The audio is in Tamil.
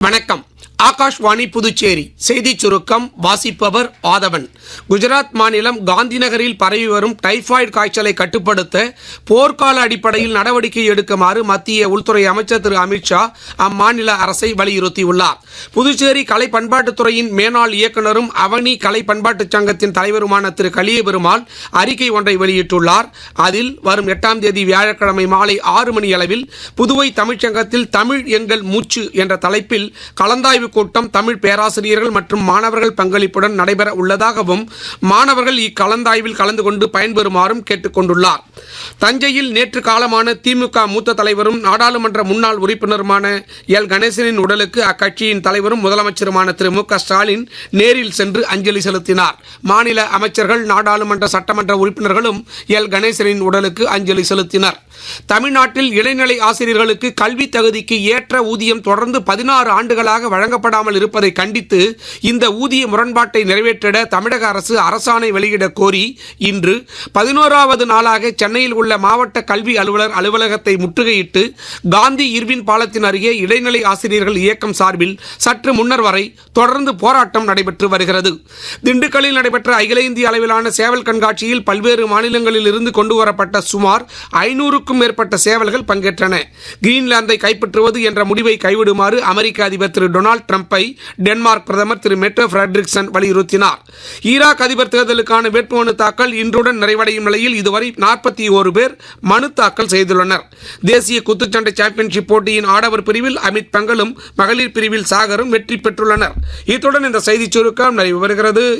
வணக்கம். ஆகாஷ்வாணி புதுச்சேரி செய்திச் சுருக்கம் வாசிப்பவர் ஆதவன். குஜராத் மாநிலம் காந்திநகரில் பரவி வரும் டைபாய்டு காய்ச்சலை கட்டுப்படுத்த போர்க்கால அடிப்படையில் நடவடிக்கை எடுக்குமாறு மத்திய உள்துறை அமைச்சர் திரு அமித்ஷா அம்மாநில அரசை வலியுறுத்தியுள்ளார். புதுச்சேரி கலை பண்பாட்டுத்துறையின் மேனாள் இயக்குநரும் அவனி கலை பண்பாட்டுச் சங்கத்தின் தலைவருமான திரு கலியபெருமாள் அறிக்கை ஒன்றை வெளியிட்டுள்ளார். அதில் வரும் 8ஆம் தேதி வியாழக்கிழமை மாலை 6 மணி அளவில் புதுவை தமிழ்ச்சங்கத்தில் தமிழ் எங்கள் மூச்சு என்ற தலைப்பில் கலந்தாய்வு கூட்டம் தமிழ் பேராசிரியர்கள் மற்றும் மாணவர்கள் பங்களிப்புடன் நடைபெற உள்ளதாகவும் மாணவர்கள் இக்கலந்தாய்வில் கலந்து கொண்டு பயன்பெறுமாறும் கேட்டுக் கொண்டுள்ளார். தஞ்சையில் நேற்று காலமான திமுக மூத்த தலைவரும் நாடாளுமன்ற முன்னாள் உறுப்பினருமான எல் கணேசனின் உடலுக்கு அக்கட்சியின் தலைவரும் முதலமைச்சருமான திரு மு க ஸ்டாலின் நேரில் சென்று அஞ்சலி செலுத்தினார். மாநில அமைச்சர்கள், நாடாளுமன்ற சட்டமன்ற உறுப்பினர்களும் எல் கணேசனின் உடலுக்கு அஞ்சலி செலுத்தினர். தமிழ்நாட்டில் இடைநிலை ஆசிரியர்களுக்கு கல்வி தகுதிக்கு ஏற்ற ஊதியம் தொடர்ந்து 16 ஆண்டுகளாக வழங்கப்படாமல் இருப்பதை கண்டித்து இந்த ஊதிய முரண்பாட்டை நிறைவேற்றிட தமிழக அரசு அரசாணை வெளியிட கோரி இன்று 11வது நாளாக சென்னையில் உள்ள மாவட்ட கல்வி அலுவலர் அலுவலகத்தை முற்றுகையிட்டு காந்தி இர்வின் பாலத்தின் அருகே இடைநிலை ஆசிரியர்கள் இயக்கம் சார்பில் சற்று முன்னர் வரை தொடர்ந்து போராட்டம் நடைபெற்று வருகிறது. திண்டுக்கல்லில் நடைபெற்ற அகில இந்திய அளவிலான சேவல் கண்காட்சியில் பல்வேறு மாநிலங்களில் இருந்து கொண்டு வரப்பட்ட சுமார் 500க்கும் மேற்பட்ட சேவல்கள் பங்கேற்றன. கிரீன்லாந்தை கைப்பற்றுவது என்ற முடிவை கைவிடுமாறு அமெரிக்க அதிபர் திரு டொனால்டு டிரம்பை டென்மார்க் பிரதமர் திரு மெட்டே ஃபிரெட்ரிக்சன் வலியுறுத்தினார். ஈராக் அதிபர் தேர்தலுக்கான வேட்புமனு தாக்கல் இன்றுடன் நிறைவடையும் நிலையில் இதுவரை 41 பேர் மனு தாக்கல் செய்துள்ளனர். தேசிய குத்துச்சண்டை சாம்பியன்ஷிப் போட்டியின் ஆடவர் பிரிவில் அமித் பங்கலும், மகளிர் பிரிவில் சாகரும் வெற்றி பெற்றுள்ளனர். இத்துடன் இந்த செய்திச் சுருக்கம் நிறைவு பெறுகிறது.